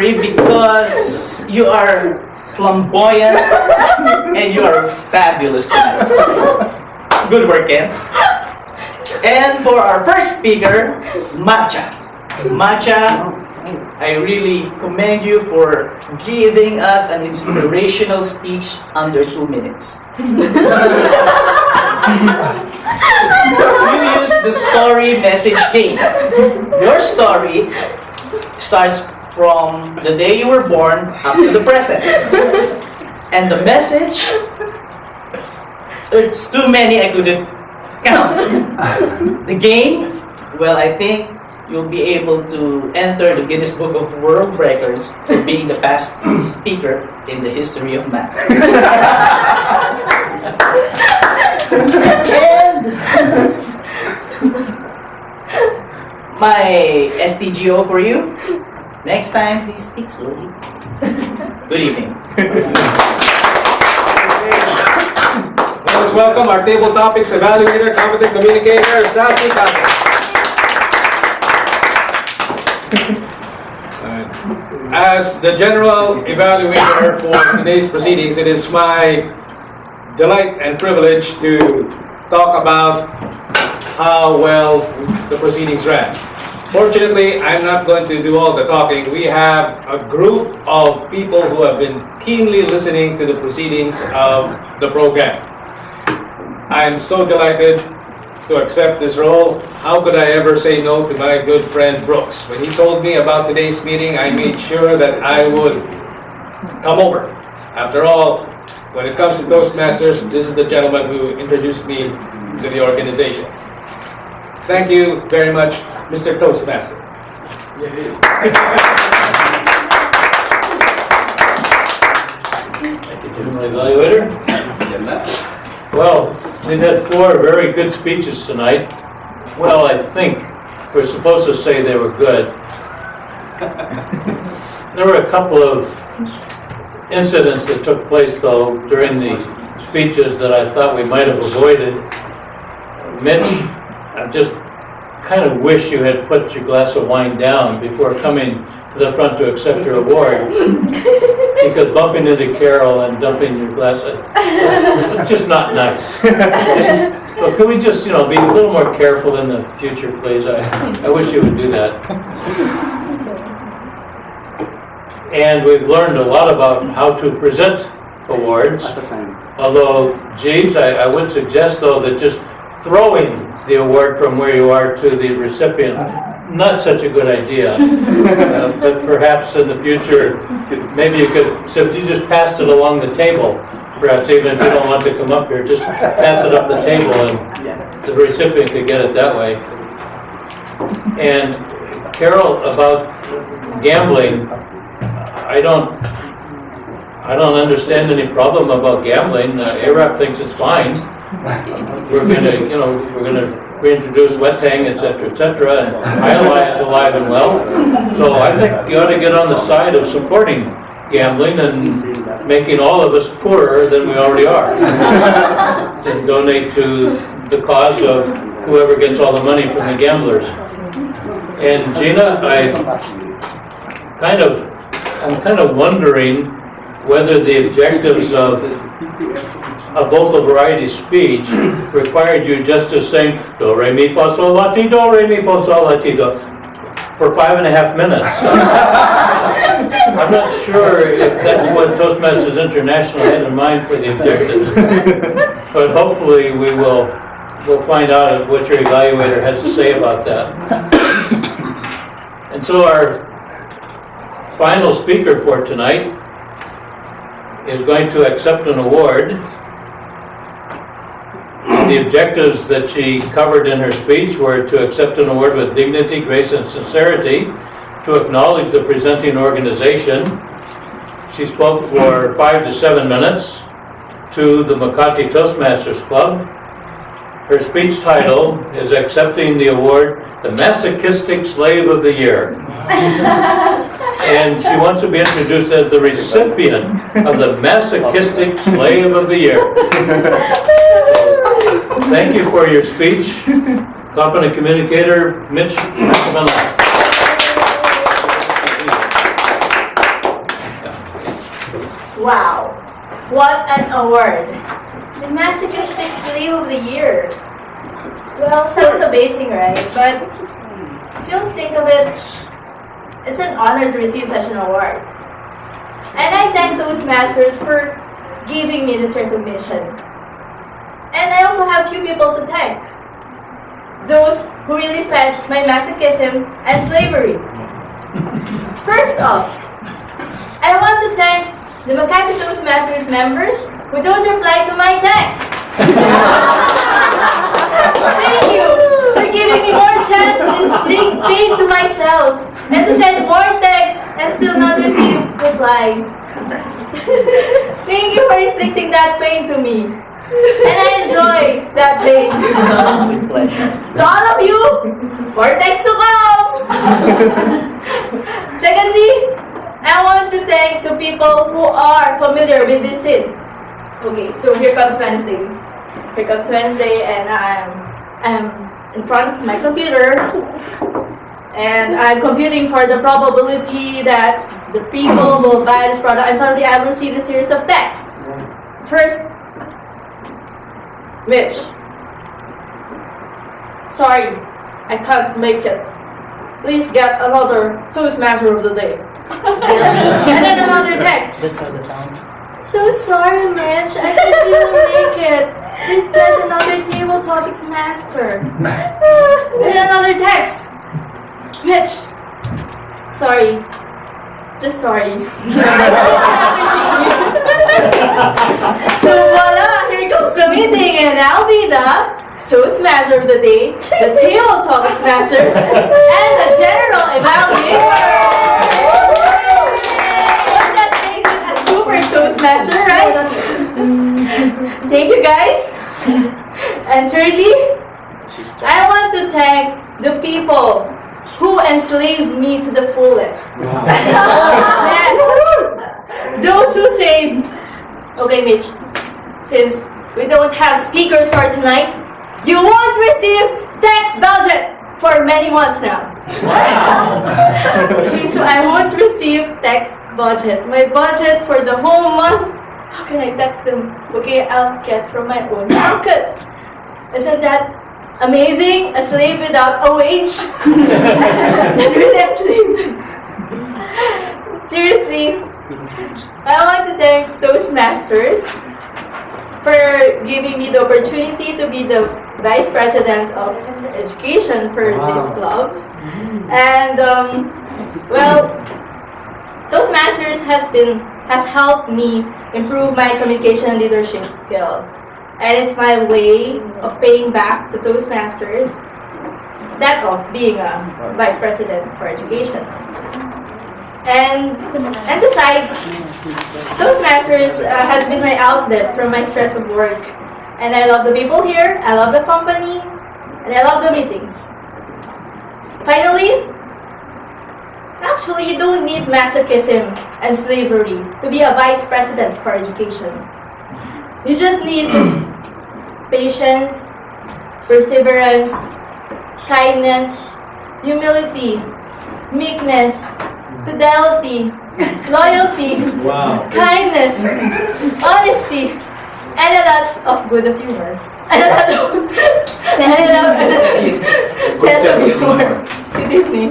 because you are flamboyant and you are fabulous tonight. Good work, Ken. And for our first speaker, Matcha. Matcha, I really commend you for giving us an inspirational speech under 2 minutes. You used the story message game. Your story starts from the day you were born up to the present. And the message, it's too many I couldn't count. The game, well, I think you'll be able to enter the Guinness Book of World Records for being the fastest speaker in the history of math. And my STGO for you. Next time, please speak slowly. Good evening. Let's welcome our table topics evaluator, competent communicator, Sassy Kate. As the general evaluator for today's proceedings, it is my delight and privilege to talk about how well the proceedings ran. Fortunately, I'm not going to do all the talking. We have a group of people who have been keenly listening to the proceedings of the program. I'm so delighted to accept this role. How could I ever say no to my good friend Brooks? When he told me about today's meeting, I made sure that I would come over. After all, when it comes to Toastmasters, this is the gentleman who introduced me to the organization. Thank you very much, Mr. Toastmaster. Thank you, General Evaluator. Well, we've had 4 very good speeches tonight. Well, I think we're supposed to say they were good. There were a couple of incidents that took place, though, during the speeches that I thought we might have avoided. Mitch, I just kind of wish you had put your glass of wine down before coming to the front to accept your award. Because bumping into Carol and dumping your glass, it's just not nice. So could we just, be a little more careful in the future, please? I wish you would do that. And we've learned a lot about how to present awards. Although, Jeeves, I would suggest, though, that just throwing the award from where you are to the recipient, not such a good idea. But perhaps in the future, maybe you could, so if you just passed it along the table, perhaps even if you don't want to come up here, just pass it up the table and the recipient could get it that way. And Carol, about gambling, I don't understand any problem about gambling. ARAP thinks it's fine. We're gonna reintroduce wet tang, etc., and Highlight is alive and well. So I think you ought to get on the side of supporting gambling and making all of us poorer than we already are. And donate to the cause of whoever gets all the money from the gamblers. And Gina, I'm kind of wondering whether the objectives of a vocal variety speech required you just to sing do re mi fa sol la ti do re mi fa sol la ti do for 5.5 minutes. I'm not sure if that's what Toastmasters International had in mind for the objectives, but hopefully we'll find out what your evaluator has to say about that. And so our final speaker for tonight is going to accept an award. The objectives that she covered in her speech were to accept an award with dignity, grace, and sincerity, to acknowledge the presenting organization. She spoke for 5 to 7 minutes to the Makati Toastmasters Club. Her speech title is accepting the award, the Masochistic Slave of the Year. And she wants to be introduced as the recipient of the Masochistic Slave of the Year. Thank you for your speech, competent communicator, Mitch. Wow, what an award! The Masochistic Slave of the Year. Well, sounds amazing, right? But if you think of it, it's an honor to receive such an award. And I thank those masters for giving me this recognition. And I also have few people to thank. Those who really fed my masochism and slavery. First off, I want to thank the Makati Toastmasters members who don't reply to my text. Thank you for giving me more chance to inflict pain to myself and to send more texts and still not receive replies. Thank you for inflicting that pain to me. And I enjoy that pain. With pleasure. To all of you, more texts to come! Secondly, I want to thank the people who are familiar with this scene. Okay, so here comes Wednesday. Here comes Wednesday, and I'm in front of my computers, and I'm computing for the probability that the people will buy this product, and suddenly I will see the series of texts. First, Mitch. Sorry, I can't make it. Please get another Toastmaster of the day. And then another text. That's how the sound. So sorry, Mitch. I can't really make it. Please get another table topics master. And another text. Mitch. Sorry. Just sorry. So voila, here comes the meeting, and I'll be the Toastmaster of the day, the table topics master, and the general evaluator. What's that thing? A super Toastmaster, right? Thank you, guys. And thirdly, I want to thank the people who enslaved me to the fullest. Wow. Yes. Those who say, okay, Mitch, since we don't have speakers for tonight, you won't receive text budget for many months now. Okay, so I won't receive text budget. My budget for the whole month, how can I text them? Okay, I'll get from my own pocket. Isn't that amazing? A slave without a wage? That really enslavement. Seriously, I want to thank those masters for giving me the opportunity to be the Vice President of Education for this club. And well, Toastmasters has helped me improve my communication and leadership skills. And it's my way of paying back to Toastmasters that of being a Vice President for Education. And besides, Toastmasters has been my outlet from my stress of work. And I love the people here, I love the company, and I love the meetings. Finally, actually you don't need masochism and slavery to be a Vice President for Education. You just need patience, perseverance, kindness, humility, meekness, fidelity, loyalty, kindness, honesty, and a lot of good humor. And a lot of sense of humor. Good evening.